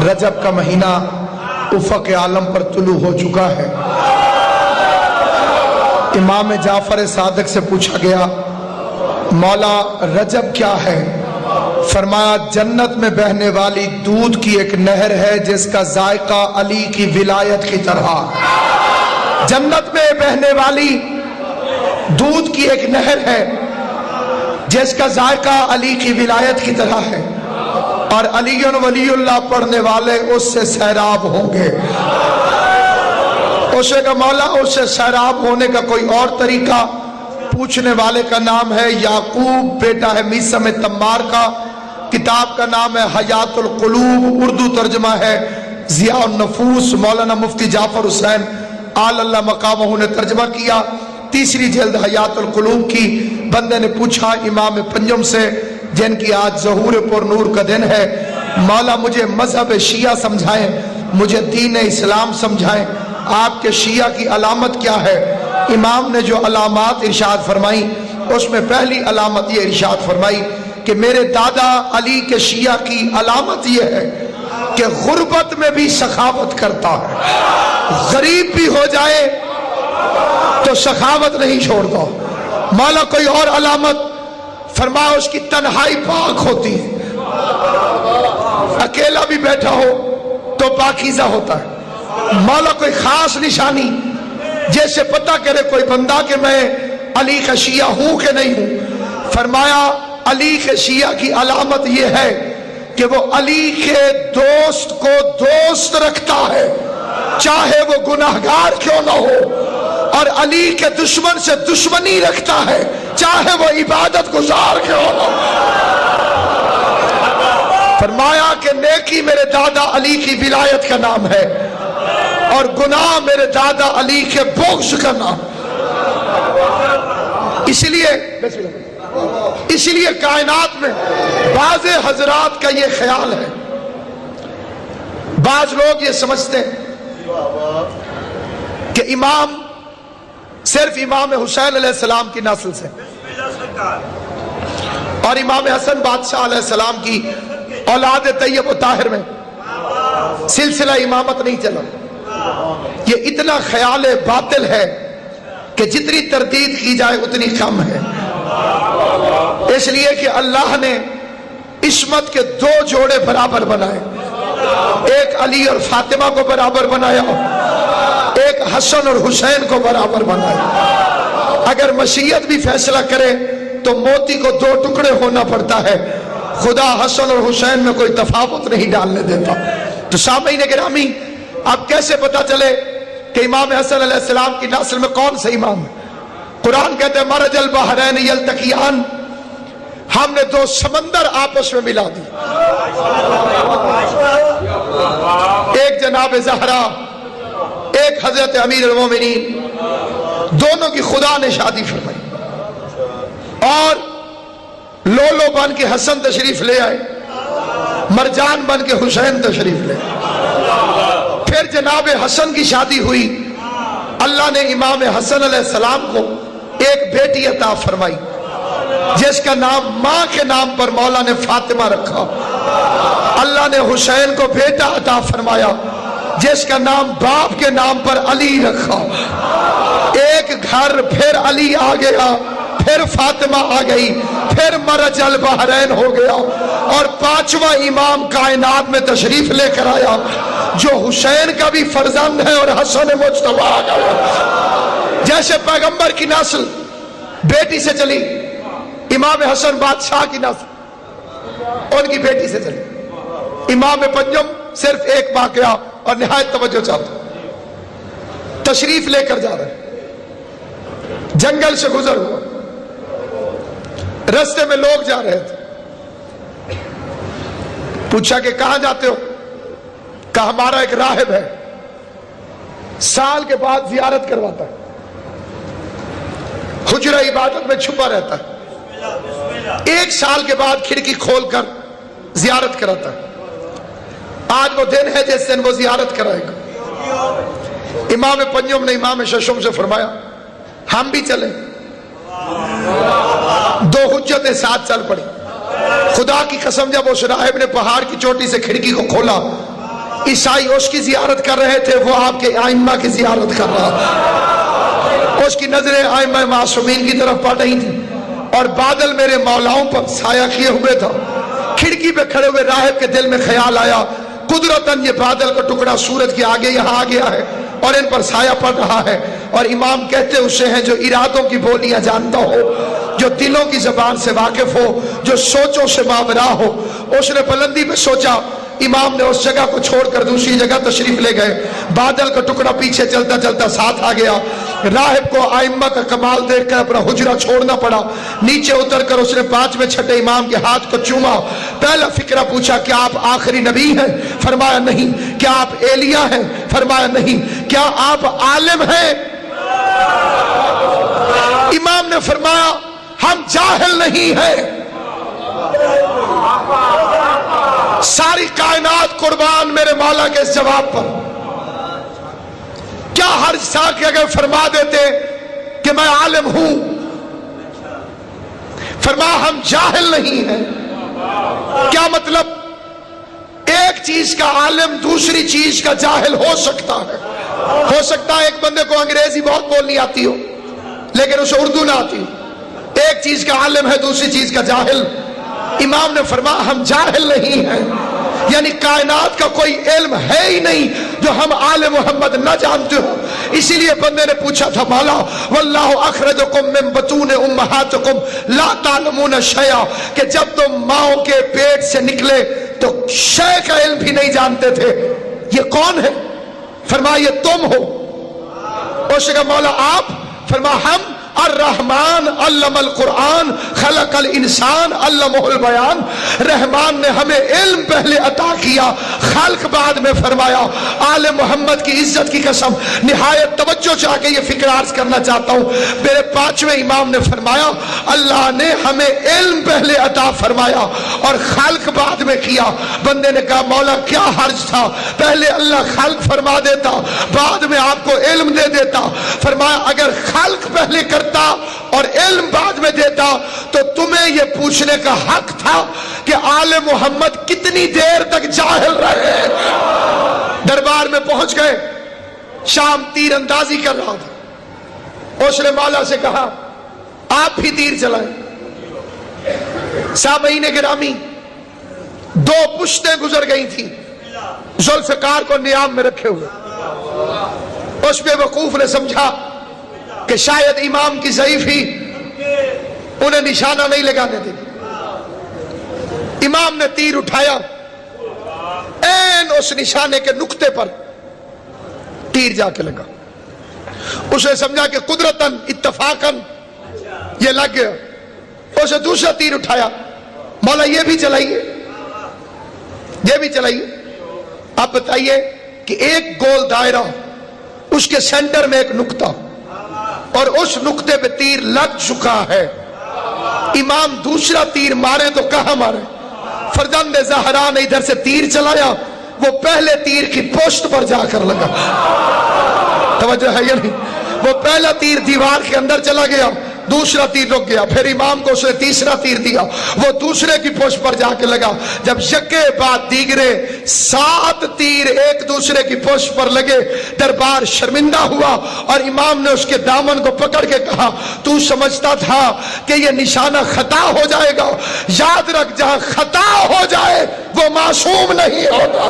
रजब का महीना उफ़क़ आलम पर तुलू हो चुका है। इमाम जाफर सादिक से पूछा गया, मौला रजब क्या है? फरमाया, जन्नत में बहने वाली दूध की एक नहर है जिसका जायका अली की विलायत की तरह। जन्नत में बहने वाली दूध की एक नहर है जिसका जायका अली की विलायत की तरह है, और अलीयुन वलीउल्लाह पढ़ने वाले उससे सैराब होंगे। उससे का मौला, उससे सैराब होने का कोई और तरीका? पूछने वाले का नाम है याकूब, बेटा है मीसम तम्मार का। किताब का नाम है हयातुल कुलूब, उर्दू तर्जमा है ज़ियाउन नफूस। मौलाना मुफ्ती जाफर हुसैन आलल्लाह मकामहू ने तर्जमा किया। तीसरी जल्द हयातुल कुलूब की। बंदे ने पूछा इमाम पंजम से, जिनकी आज ज़हूर पुर नूर का दिन है, मौला मुझे मजहब शिया समझाएं, मुझे दीन इस्लाम समझाएं, आपके शिया की अलामत क्या है? इमाम ने जो अलामत इरशाद फरमाई, उसमें पहली अलामत ये इरशाद फरमाई कि मेरे दादा अली के शिया की अलामत ये है कि गुर्बत में भी सखावत करता है, गरीब भी हो जाए तो सखावत नहीं छोड़ता। मौला कोई और अलामत? फरमाया, उसकी तन्हाई पाक होती है, अकेला भी बैठा हो तो पाकीज़ा होता है। मौला कोई खास निशानी जैसे पता करे कोई बंदा कि मैं अली का शिया हूं कि नहीं हूं? फरमाया, अली के शिया की अलामत यह है कि वो अली के दोस्त को दोस्त रखता है, चाहे वो गुनाहगार क्यों ना हो, और अली के दुश्मन से दुश्मनी रखता है, चाहे वो इबादत गुजार क्यों ना हो। फरमाया कि नेकी मेरे दादा अली की विलायत का नाम है, और गुनाह मेरे दादा अली के बोग्स का नाम। इसलिए कायनात में बाज़ हजरात का ये ख्याल है, बाज लोग ये समझते हैं कि इमाम सिर्फ इमाम हुसैन अलैहिस्सलाम की नस्ल से और इमाम हसन बादशाह अलैहिस्सलाम की औलाद तैयब व ताहिर में सिलसिला इमामत नहीं चला। ये इतना ख्याल बातिल है कि जितनी तरदीद की जाए उतनी कम है। इसलिए कि अल्लाह ने इस्मत के दो जोड़े बराबर बनाए, एक अली और फातिमा को बराबर बनाया, एक हसन और हुसैन को बराबर बनाया। अगर मशीयत भी फैसला करे तो मोती को दो टुकड़े होना पड़ता है, खुदा हसन और हुसैन में कोई तफावत नहीं डालने देता। तो सामईन गिरामी, अब कैसे पता चले कि इमाम हसन अलैहिस्सलाम की नस्ल में कौन सा इमाम है? कुरान कहते हैं मरजल बहरैन यल्तकियान, हमने दो समंदर आपस में मिला दी। एक जनाब ज़हरा, एक हजरत अमीर अल-मोमिनीन, दोनों की खुदा ने शादी फरमाई, और लोलो बन के हसन तशरीफ ले आए, मरजान बन के हुसैन तशरीफ ले। फिर जनाब हसन की शादी हुई, अल्लाह ने इमाम हसन अलैहिस्सलाम को एक बेटी अता फरमाई, जिसका नाम मां के नाम पर मौला ने फातिमा रखा। अल्लाह ने हुसैन को बेटा अता फरमाया, जिसका नाम बाप के नाम पर अली रखा। एक घर फिर अली आ गया, फिर फातिमा आ गई, फिर मरजल बहरैन हो गया, और पांचवा इमाम कायनात में तशरीफ लेकर आया, जो हुसैन का भी फर्जंद है और हसन मुज्तबा आ गया। जैसे पैगंबर की नस्ल बेटी से चली, इमाम हसन बादशाह की नस्ल उनकी बेटी से चली। इमाम पंजम सिर्फ एक वाकया और निहायत तवज्जो चाहता, तशरीफ लेकर जा रहे, जंगल से गुजर हुआ, रास्ते में लोग जा रहे थे, पूछा कि कहां जाते हो? कहा हमारा एक राहिब है, साल के बाद जियारत करवाता है, हुजरा इबादत में छुपा रहता है, एक साल के बाद खिड़की खोलकर जियारत कराता है। आज वो दिन है जिस दिन वो जियारत कराएगा। इमाम पंजम ने इमाम शशम से फरमाया, हम भी चले। दो हुज्जतें साथ चल पड़ी। खुदा की कसम, जब उस राहिब ने पहाड़ की चोटी से खिड़की को खोला عیسائی اس کی زیارت کر رہے تھے، وہ آپ کے آئمہ کی زیارت کر رہا تھا۔ اس کی نظریں آئمہ معصومین کی طرف پڑ رہی تھیں، اور بادل میرے مولاؤں پر سایہ کیے ہوئے تھا۔ کھڑکی پہ کھڑے ہوئے راہب کے دل میں خیال آیا، قدرتاً یہ بادل کا ٹکڑا سورج کے آگے یہاں آ گیا ہے اور ان پر سایہ پڑ رہا ہے، اور امام کہتے اسے ہیں جو ارادوں کی بولیاں جانتا ہو، جو دلوں کی زبان سے واقف ہو، جو سوچوں سے ماورا ہو۔ اس نے بلندی پہ سوچا۔ امام نے اس جگہ کو چھوڑ کر دوسری جگہ تشریف لے گئے، بادل کا ٹکڑا پیچھے چلتا چلتا ساتھ آ گیا۔ راہب کو آئمہ کا کمال دیکھ کر اپنا حجرہ چھوڑنا پڑا، نیچے اتر کر اس نے 5ویں چھٹے امام کے ہاتھ کو چوما۔ پہلا فقرہ پوچھا، کیا آپ آخری نبی ہیں؟ فرمایا نہیں۔ کیا آپ ایلیاہ ہیں؟ فرمایا نہیں۔ کیا آپ عالم ہیں؟ امام نے فرمایا ہم جاہل نہیں ہیں۔ ساری کائنات قربان میرے مولا کے اس جواب پر۔ کیا حرج تھا کہ اگر فرما دیتے کہ میں عالم ہوں؟ فرمایا ہم جاہل نہیں ہیں۔ کیا مطلب؟ ایک چیز کا عالم دوسری چیز کا جاہل ہو سکتا ہے۔ ہو سکتا ہے ایک بندے کو انگریزی بہت بولنی آتی ہو لیکن اسے اردو نہ آتی ہو۔ ایک چیز کا عالم ہے دوسری چیز کا جاہل۔ امام نے فرمایا ہم جاہل نہیں ہیں، یعنی کائنات کا کوئی علم ہے ہی نہیں جو ہم آل محمد نہ جانتے ہو۔ اسی لیے بندے نے پوچھا تھا، مولا واللہ اخرجکم من بطون امہاتکم لا تعلمون شیئا، کہ جب تم ماؤں کے پیٹ سے نکلے تو شے کا علم بھی نہیں جانتے تھے۔ یہ کون ہے؟ فرمایا یہ تم ہو۔ اس نے کہا مولا آپ؟ فرمایا ہم الرحمن علم القرآن خلق الانسان علمہ البیان۔ رحمان نے ہمیں علم پہلے عطا کیا، خلق بعد میں فرمایا۔ آل محمد کی عزت کی قسم نہایت توجہ چاہ کے یہ فکر عرض کرنا چاہتا ہوں۔ میرے 5ویں امام نے فرمایا اللہ نے ہمیں علم پہلے عطا فرمایا اور خلق بعد میں کیا۔ بندے نے کہا مولا کیا حرج تھا، پہلے اللہ خلق فرما دیتا بعد میں آپ کو علم دے دیتا۔ فرمایا اگر خلق پہلے کرتا اور علم بعد میں دیتا تو تمہیں یہ پوچھنے کا حق تھا کہ آل محمد کتنی دیر تک جاہل رہے۔ دربار میں پہنچ گئے، شام تیر اندازی کر رہا تھا۔ اس نے مولا سے کہا آپ بھی تیر چلائیں۔ سامعین گرامی، 2 پشتیں گزر گئی تھیں ذوالفقار کو نیام میں رکھے ہوئے۔ اس بے وقوف نے سمجھا کہ شاید امام کی ضعیفی انہیں نشانہ نہیں لگانے دے گی۔ امام نے تیر اٹھایا، این اس نشانے کے نقطے پر تیر جا کے لگا۔ اسے سمجھا کہ قدرتاً اتفاقاً یہ لگ گیا۔ اسے دوسرا تیر اٹھایا، مولا یہ بھی چلائیے، یہ بھی چلائیے۔ آپ بتائیے کہ ایک گول دائرہ، اس کے سینٹر میں ایک نقطہ، اور اس نقطے پہ تیر لگ چکا ہے۔ امام دوسرا تیر مارے تو کہاں مارے؟ فرزند زہرا نے ادھر سے تیر چلایا، وہ پہلے تیر کی پوسٹ پر جا کر لگا۔ توجہ ہے یا نہیں؟ وہ پہلا تیر دیوار کے اندر چلا گیا، دوسرا تیر رک گیا، پھر امام کو اس نے تیسرا تیر دیا، وہ دوسرے کی پشت پر جا کے لگا۔ جب یکے بعد دیگرے 7 تیر ایک دوسرے کی پشت پر لگے، دربار شرمندہ ہوا اور امام نے اس کے دامن کو پکڑ کے کہا تو سمجھتا تھا کہ یہ نشانہ خطا ہو جائے گا؟ یاد رکھ جہاں خطا ہو جائے وہ معصوم نہیں ہوتا۔